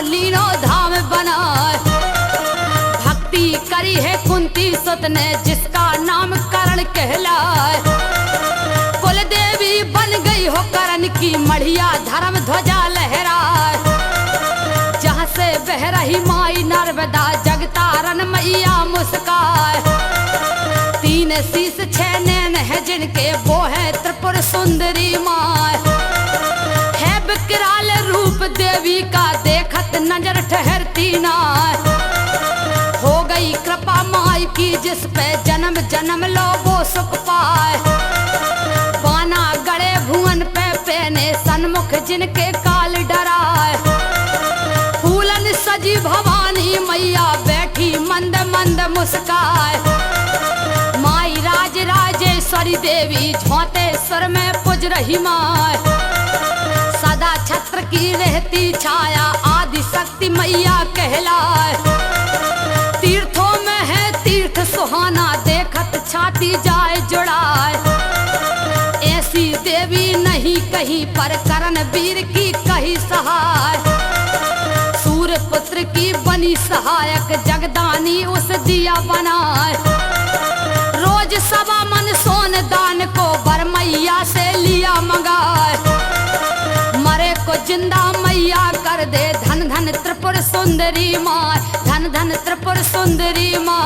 लीनो धाम बनाए। भक्ति करी है कुंती सुत ने जिसका नाम करण कहलाए। कुल देवी बन गई हो करण की मढ़िया धर्म ध्वजा लहराए। जहाँ से बह रही माई नर्मदा जगतारन मैया मुस्काए। तीन शीस छह नैन है जिनके वो है त्रिपुर सुंदरी माँ। है विकराल रूप देवी का देखत नजर ठहरती ना। हो गई कृपा माई की जिस पे जन्म जन्म लो वो सुख पाए। बाना गड़े भुवन पे पहने सन्मुख जिनके काल डराए। फूलन सजी भवानी मैया बैठी मंद मंद मुस्काए। माई राज राजेश्वरी देवी झोंते स्वर में पुज रही माँ। सदा छत्र की रहती छाया आदि शक्ति मैया कहलाए। तीर्थों में है तीर्थ सुहाना देखत छाती जाए जुड़ाए। ऐसी देवी नहीं कहीं पर करण वीर की कही सहाय। सूर्य पुत्र की बनी सहायक जगदानी उस दिया बनाए। रोज सवा मन सोन दान को बर मैया से लिया मंगाए। मरे को जिंदा मैया कर दे धन धन त्रिपुर सुंदरी माँ। धन धन त्रिपुर सुंदरी माँ।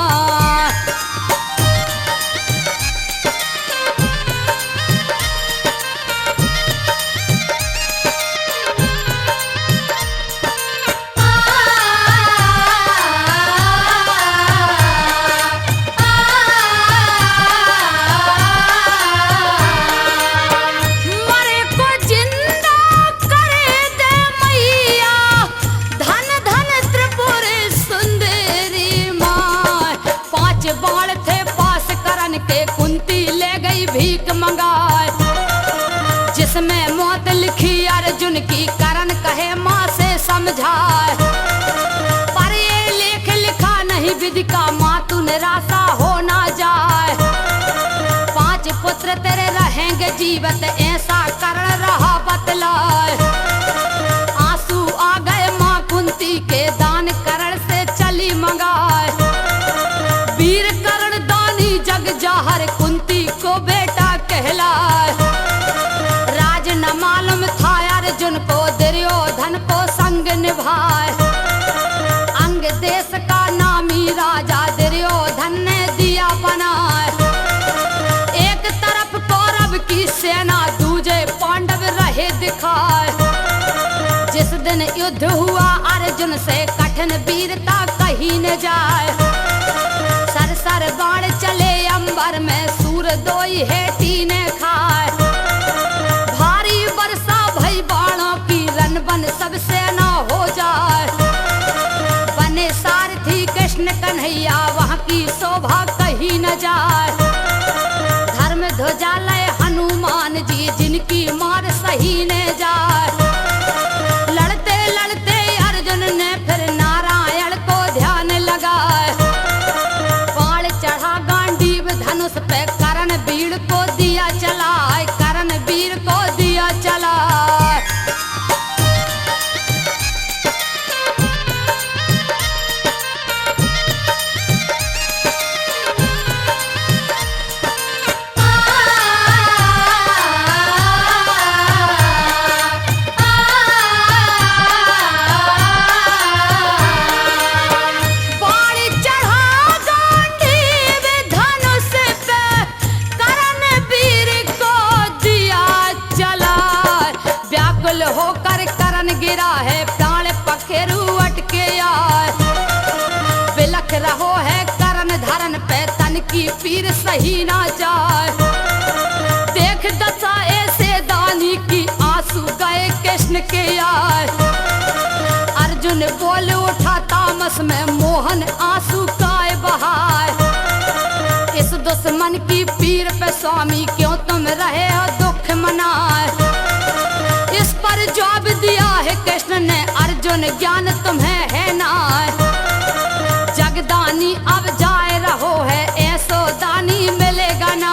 भीख मंगाए जिसमें मौत लिखी अर्जुन की करण कहे माँ से समझाए। पर ये लेख लिखा नहीं विधि का माँ तू निराशा हो ना जाए। 5 पुत्र तेरे रहेंगे जीवित ऐसा करण रहा बतलाए। आंसू आ गए माँ कुंती के दान करण से चली मंगाए। वीर करण दानी जग जाहर कुंती को बेटा कहलाए। राज न मालूम था अर्जुन को दुर्योधन को संग निभाए। अंग देश का नामी राजा दुर्योधन ने दिया बनाए। एक तरफ कौरव की सेना दूजे पांडव रहे दिखाए। जिस दिन युद्ध हुआ अर्जुन से कठिन वीरता कहीं न जाए। सर सर बाण चले अंबर में सूर दोई हेटी ने खाए। भारी वर्षा भई बाणों की रन बन सब सेना हो जाए। बने सारथी कृष्ण कन्हैया वहाँ की शोभा कहीं न जाए। धर्म ध्वजा लय हनुमान जी जिनकी मार सही न जाए। लड़ते लड़ते अर्जुन ने फिर नारायण को ध्यान लगाए। चढ़ा गांडीव धनुष पे करण वीर को दिया चलाए। करण वीर को दिया चलाए। होकर करण गिरा है प्राण पखेरु अटके आए। बिलख रहो है करण धरन पे तन की पीर सही ना जाए। देख दशा ऐसे दानी की आंसू गए कृष्ण के आए। अर्जुन बोल उठा तामस में मोहन आंसू काय बहाए। इस दुश्मन की पीर पे स्वामी क्यों तुम रहे हो दुख मनाए। इस पर जवाब दिया है कृष्ण ने अर्जुन ज्ञान तुम्हें है ना। जगदानी अब जाए रहो है ऐसो दानी मिलेगा ना।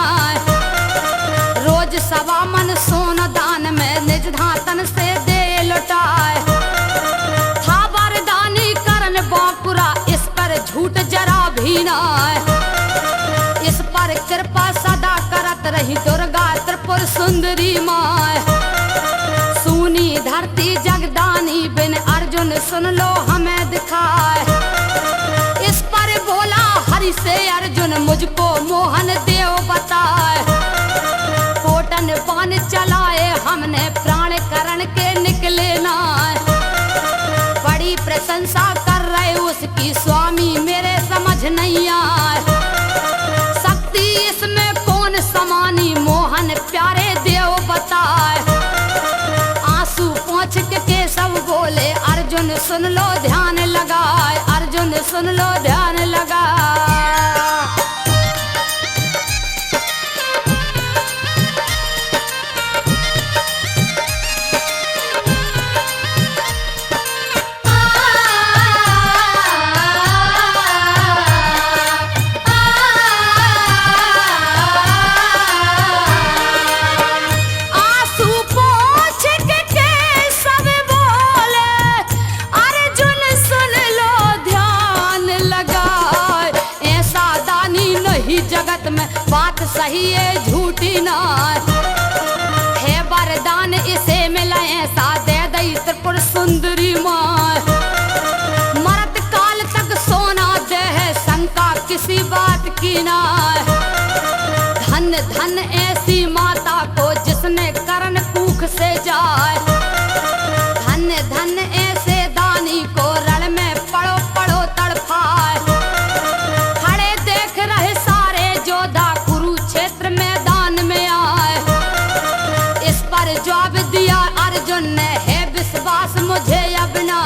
रोज सवा मन सोन दान में निज धातन से दे लुटाए। था कीना। इस पर कृपा सदा करत रही दुर्गा त्रिपुर सुंदरी माँ। सुनी धरती जगदानी बिन अर्जुन सुन लो हमें दिखाए। इस पर बोला हरि से अर्जुन मुझको मोहन देव बताए। कोटन पान चलाए हमने प्राण करण के निकले ना। बड़ी प्रशंसा कर रहे उसकी स्वामी मेरे समझ नहीं आए। शक्ति इसमें कौन समानी मोहन प्यारे देव बताए। आंसू पोंछ के सब बोले अर्जुन सुन लो ध्यान लगाए। अर्जुन सुन लो ध्यान लगाए। जगत में बात सही है झूठी ना। है वरदान इसे मिला ऐसा दे दई त्रिपुर सुंदरी माँ। मरत काल तक सोना दे है शंका किसी बात की ना। धन धन ऐसी माता को जिसने करण कुख से जाए। धन धन ऐसे दानी को रण में पड़ो पड़ो तड़फाए। खड़े देख रहे कुरुक्षेत्र मैदान में आए। इस पर जवाब दिया अर्जुन ने है विश्वास मुझे अब ना।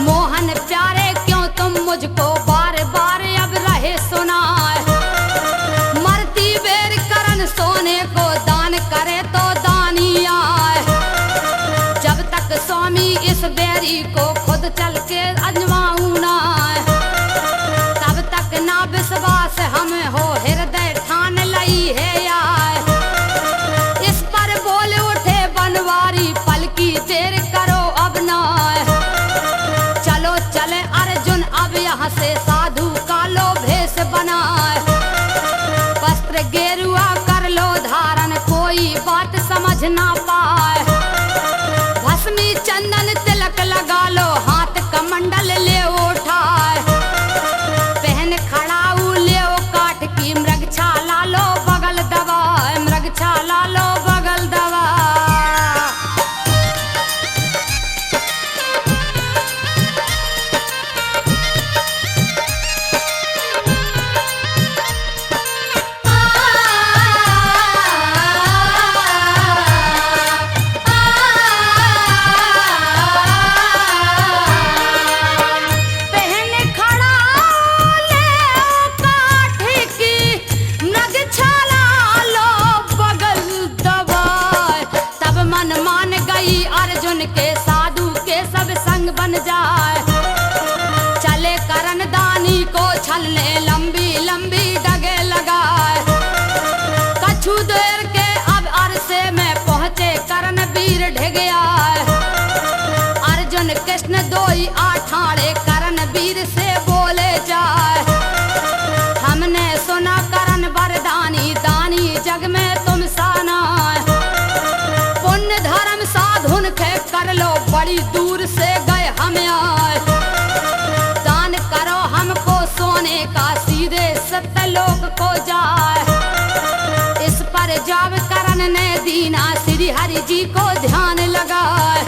मोहन प्यारे क्यों तुम मुझको बार बार अब रहे सुनाए। मरती बेर करण सोने को दान करे तो दानी आए। जब तक स्वामी इस बेरी को खुद चल के अजमाऊं ना। तब तक ना विश्वास हमें हो हृदय ठान लई है यार। इस पर बोल उठे बनवारी पलकी देर करो अब ना। चलो चले अर्जुन अब यहाँ से साधु का लो भेष बनाए। वस्त्र गेरुआ कर लो धारण कोई बात समझ ना पाए। भस्मी चंदन तिलक लगा लो हाथ कमंडल ले उठाए। पहन खड़ाऊ ले काठ की मृगछाला लो बगल दबा। मृगछाला लो बगल दबा। अर्जुन के साधु के सब संग बन जाए। चले करण दानी को छलने लंबी लंबी डगे लगाए। कछु देर के अब अरसे में पहुंचे करण वीर ढगे आए। अर्जुन कृष्ण दोई आठाड़े करण वीर से बोले जाए। हमने सुना करण वरदानी दानी जग में तुम साना। पुण्य धर्म साधुन के कर लो बड़ी दूर से गए हम आए। दान करो हमको सोने का सीधे सत्यलोक को जाए। इस पर जब करण ने दीना श्री हरि जी को ध्यान लगाए।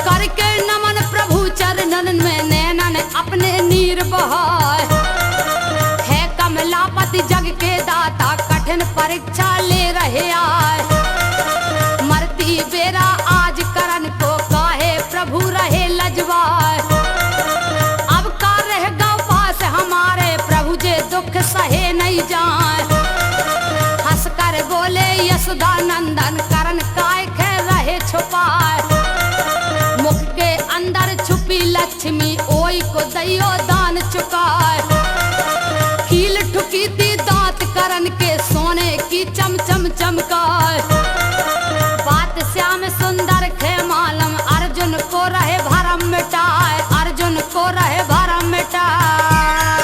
करके नमन प्रभु चरणन में नैनन अपने नीर बहाए। है कमलापति जग के दाता कठिन परीक्षा ले रहे आए। मरती बेरा आज करण को काहे प्रभु रहे लजवाए। अब का रह गौ पास हमारे प्रभु जे दुख सहे नहीं जाए। हंस कर बोले यशोदा नंदन करण काय खे रहे छुपाए। मुख के अंदर छुपी लक्ष्मी ओई को दैयो दान चुकाए। कील ठुकी थी दांत करण के सोने की चम चम चमकाए। बात श्याम सुंदर खे मालूम अर्जुन को रहे भरम मिटाए। अर्जुन को रहे भरम मिटाए।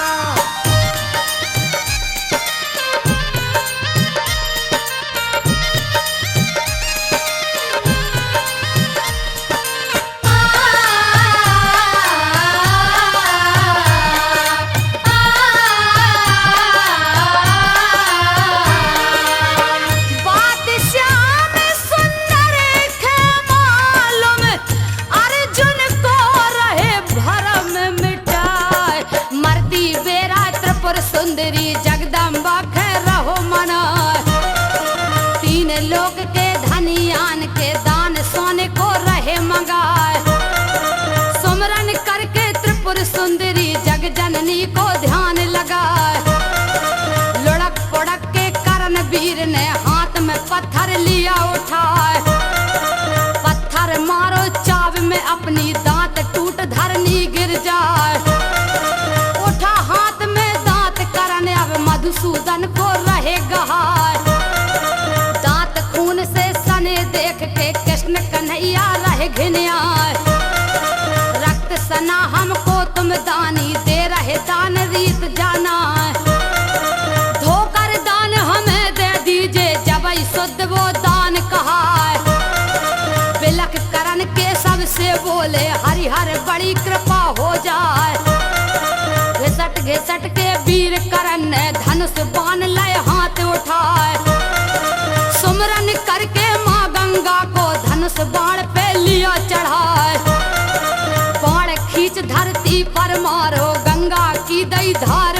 सुंदरी जगदम्बा के रहो मनाए। तीन लोक के धनियान के दान सोने को रहे मंगाए। सुमरन करके त्रिपुर सुंदरी जग जननी को ध्यान लगाए। लुढ़क पुढ़क के करण वीर ने हाथ में पत्थर लिया उठाए। पत्थर मारो चाव में अपनी दांत टूट धरनी गिर जाए। उठा हाथ में दांत करण अब मधुसूदन को रहे गहाए। दांत खून से सने देख के कृष्ण कन्हैया रहे घिनियाए। रक्त सना हमको तुम दानी दे रहे दान रीत जाना। धोकर दान हमें दे दीजिए जब शुद्ध वो दान कहा। बिलख करण के सबसे बोले हरिहर बड़ी कृपा हो जाए। घिसट घिसट के वीर करण ने धनुष बाण लय हाथ उठाए। सुमरन करके माँ गंगा को धनुष बाण पे लिया चढ़ाए। बाण खींच धरती पर मारो गंगा की दई धार